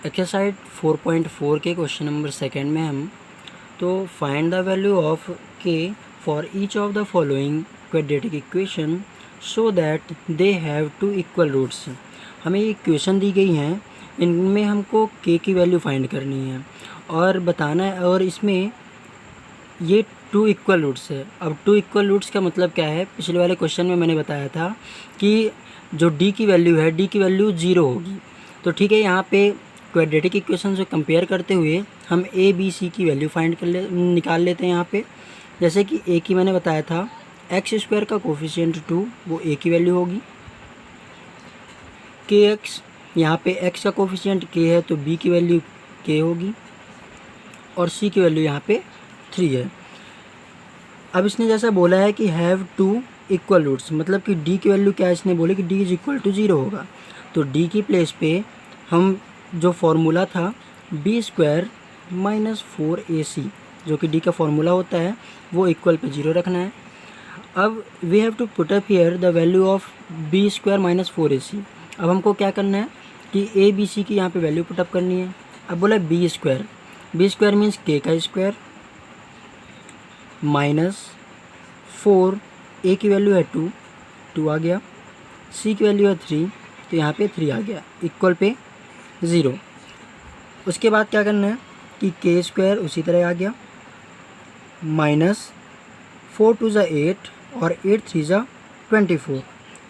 Exercise 4.4 के question number second में हम तो find the value of k for each of the following quadratic equation so that they have two equal roots. हमें ये equation दी गई हैं, इनमें हमको के की वैल्यू फाइंड करनी है और बताना है, और इसमें ये टू इक्वल रूट्स है। अब टू इक्वल रूट्स का मतलब क्या है, पिछले वाले क्वेश्चन में मैंने बताया था कि जो डी की वैल्यू है, डी की वैल्यू 0 होगी। तो ठीक है, यहाँ पे क्वाड्रेटिक इक्वेशन से कंपेयर करते हुए हम ए बी सी की वैल्यू निकाल लेते हैं। यहाँ पे जैसे कि ए की मैंने बताया था एक्स स्क्वायर का कोफिशिएंट 2, वो ए की वैल्यू होगी। के एक्स, यहाँ पे एक्स का कोफिशिएंट के है तो बी की वैल्यू के होगी, और सी की वैल्यू यहाँ पे 3 है। अब इसने जैसा बोला है कि हैव टू इक्वल रूट्स, मतलब कि डी की वैल्यू क्या है, इसने बोले कि डी इज इक्वल टू 0 होगा। तो डी की प्लेस पे हम जो फार्मूला था बी स्क्वायर माइनस 4ac, जो कि डी का फार्मूला होता है, वो इक्वल पे 0 रखना है। अब we have to put up here the value of b square minus 4ac। अब हमको क्या करना है कि ए बी सी की यहाँ पे वैल्यू पुटअप करनी है। अब बोला बी स्क्वायर मीन्स के का स्क्वायर माइनस 4, ए की वैल्यू है 2 आ गया, सी की वैल्यू है 3, तो यहाँ पे 3 आ गया, इक्वल पे 0। उसके बाद क्या करना है कि के स्क्वायर उसी तरह आ गया, माइनस 4 2 ज़ा 8 और 8 3 ज़ा 24,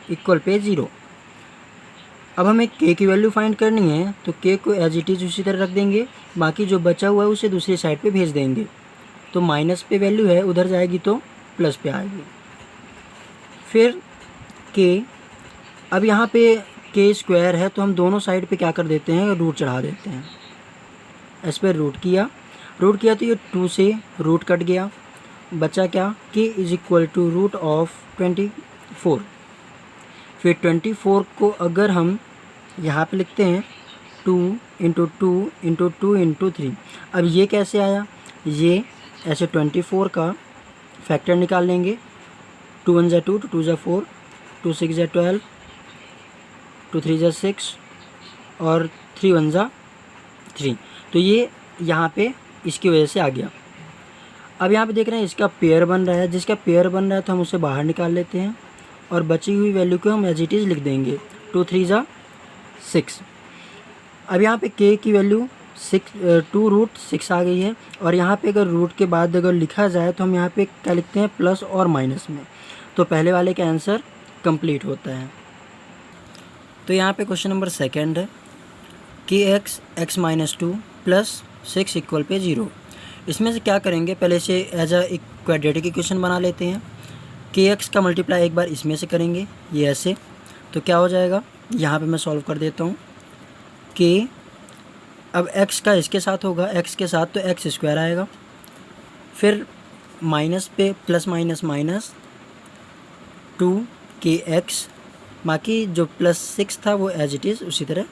इक्वल पे 0। अब हमें के की वैल्यू फाइंड करनी है, तो के को एज इट इज़ उसी तरह रख देंगे, बाकी जो बचा हुआ है उसे दूसरी साइड पे भेज देंगे। तो माइनस पे वैल्यू है, उधर जाएगी तो प्लस पे आएगी। फिर के, अब यहाँ पे के स्क्वायर है तो हम दोनों साइड पे क्या कर देते हैं, रूट चढ़ा देते हैं। इस पर रूट किया तो ये 2 से रूट कट गया, बचा क्या, k is equal to root of 24। फिर 24 को अगर हम यहाँ पे लिखते हैं 2 इंटू 2 इंटू 2 इंटू 3। अब ये कैसे आया, ये ऐसे 24 का फैक्टर निकाल लेंगे। 2 1 ज़ा 2, 2 ज़ा 4, 2 6 ज़ा 12, 2 3 ज़ा 6 और 3 1 ज़ा 3। तो ये यहाँ पे इसकी वजह से आ गया। अब यहाँ पे देख रहे हैं इसका पेयर बन रहा है, जिसका पेयर बन रहा है तो हम उसे बाहर निकाल लेते हैं और बची हुई वैल्यू को हम एज इट इज़ लिख देंगे। 2 3 ज़ा 6। अब यहाँ पे के की वैल्यू 2 रूट 6 आ गई है, और यहाँ पे अगर रूट के बाद अगर लिखा जाए तो हम यहाँ पे क्या लिखते हैं, प्लस और माइनस में, तो पहले वाले का आंसर कंप्लीट होता है। तो यहाँ पे क्वेश्चन नंबर सेकंड है कि एक्स माइनस 2 प्लस 6 इक्वल पे 0। इसमें से क्या करेंगे, पहले से एज अ क्वाड्रेटिक इक्वेशन बना लेते हैं। के एक्स का मल्टीप्लाई एक बार इसमें से करेंगे, ये ऐसे, तो क्या हो जाएगा, यहाँ पे मैं सॉल्व कर देता हूँ। के अब x का इसके साथ होगा, x के साथ तो एक्स स्क्वायर आएगा, फिर माइनस पे प्लस माइनस माइनस 2 के एक्स, बाकी जो प्लस 6 था वो एज इट इज़ उसी तरह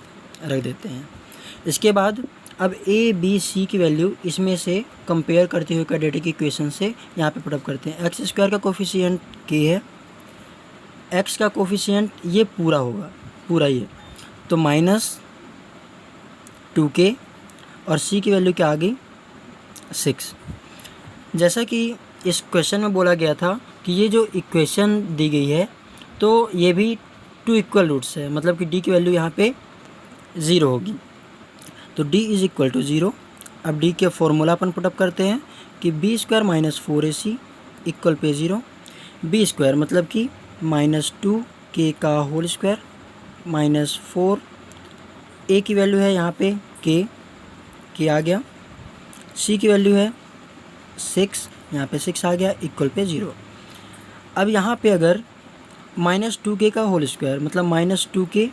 रख देते हैं। इसके बाद अब ए बी सी की वैल्यू इसमें से कंपेयर करते हुए क्वाड्रेटिक इक्वेशन से यहाँ पे पुटअप करते हैं। एक्स स्क्वायर का कोफिशिएंट के है, एक्स का कोफिशिएंट ये पूरा होगा, पूरा ये, तो माइनस 2k, और सी की वैल्यू क्या आ गई, 6। जैसा कि इस क्वेश्चन में बोला गया था कि ये जो इक्वेशन दी गई है तो ये भी टू इक्वल रूट्स है, मतलब कि डी की वैल्यू यहाँ पे 0 होगी, तो d इज इक्वल टू 0। अब d के फॉर्मूला अपन पुटअप करते हैं कि B square minus 4ac equal पे 0। बी स्क्वायर मतलब कि माइनस 2k का होल स्क्वायर माइनस 4, a की वैल्यू है यहाँ पे k आ गया, c की वैल्यू है 6, यहाँ पे 6 आ गया, इक्वल पे 0। अब यहाँ पे अगर माइनस 2k का होल स्क्वायर मतलब माइनस 2k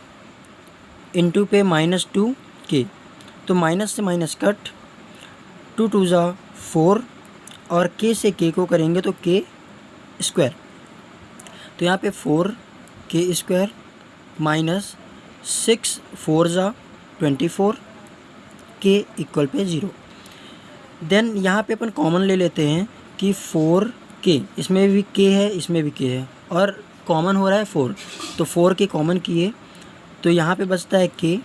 इंटू पे माइनस 2k, तो माइनस से माइनस कट, 2 2 ज़ा 4 और k से k को करेंगे तो k स्क्वायर, तो यहाँ पे 4k स्क्वायर माइनस 6 4 ज़ा 24, k इक्वल पे 0। देन यहाँ पे अपन कॉमन ले लेते हैं कि 4k, इसमें भी k है इसमें भी k है और कॉमन हो रहा है 4, तो 4k कॉमन किए तो यहाँ पे बचता है k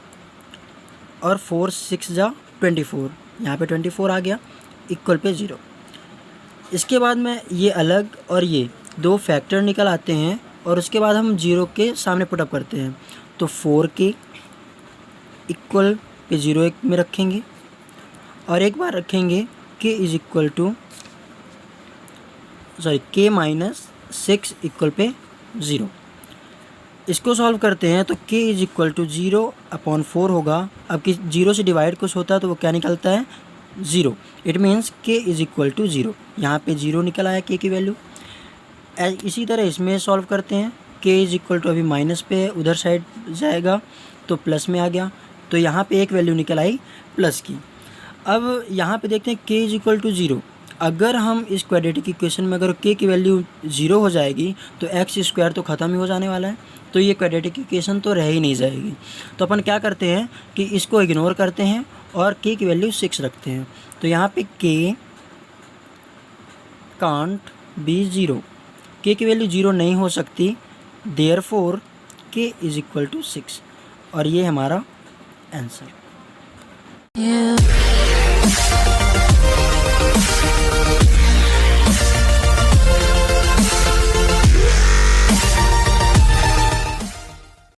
और 4 6 जा 24, यहाँ पे 24 आ गया, इक्वल पे 0। इसके बाद में ये अलग और ये दो फैक्टर निकल आते हैं और उसके बाद हम 0 के सामने पुटअप करते हैं, तो 4k इक्वल पे 0 एक में रखेंगे और एक बार रखेंगे k is equal to k minus 6 equal पे 0। इसको सॉल्व करते हैं तो k इज इक्वल टू 0/4 होगा। अब कि 0 से डिवाइड कुछ होता है तो वो क्या निकलता है, 0। It means k is equal to 0, यहाँ पे 0 निकल आया k की वैल्यू। इसी तरह इसमें सॉल्व करते हैं, k इज इक्वल टू अभी माइनस पे है, उधर साइड जाएगा तो प्लस में आ गया, तो यहाँ पे एक वैल्यू निकल आई प्लस की। अब यहाँ पे देखते हैं k इज इक्वल टू 0। अगर हम इस क्वाड्रेटिक इक्वेशन में अगर k की वैल्यू 0 हो जाएगी तो एक्स स्क्वायर तो ख़त्म ही हो जाने वाला है, तो ये क्वाड्रेटिक इक्वेशन तो रह ही नहीं जाएगी। तो अपन क्या करते हैं कि इसको इग्नोर करते हैं और k की वैल्यू 6 रखते हैं, तो यहाँ पे k कांट बी 0, k की वैल्यू 0 नहीं हो सकती, therefore k is equal to 6, और ये हमारा आंसर।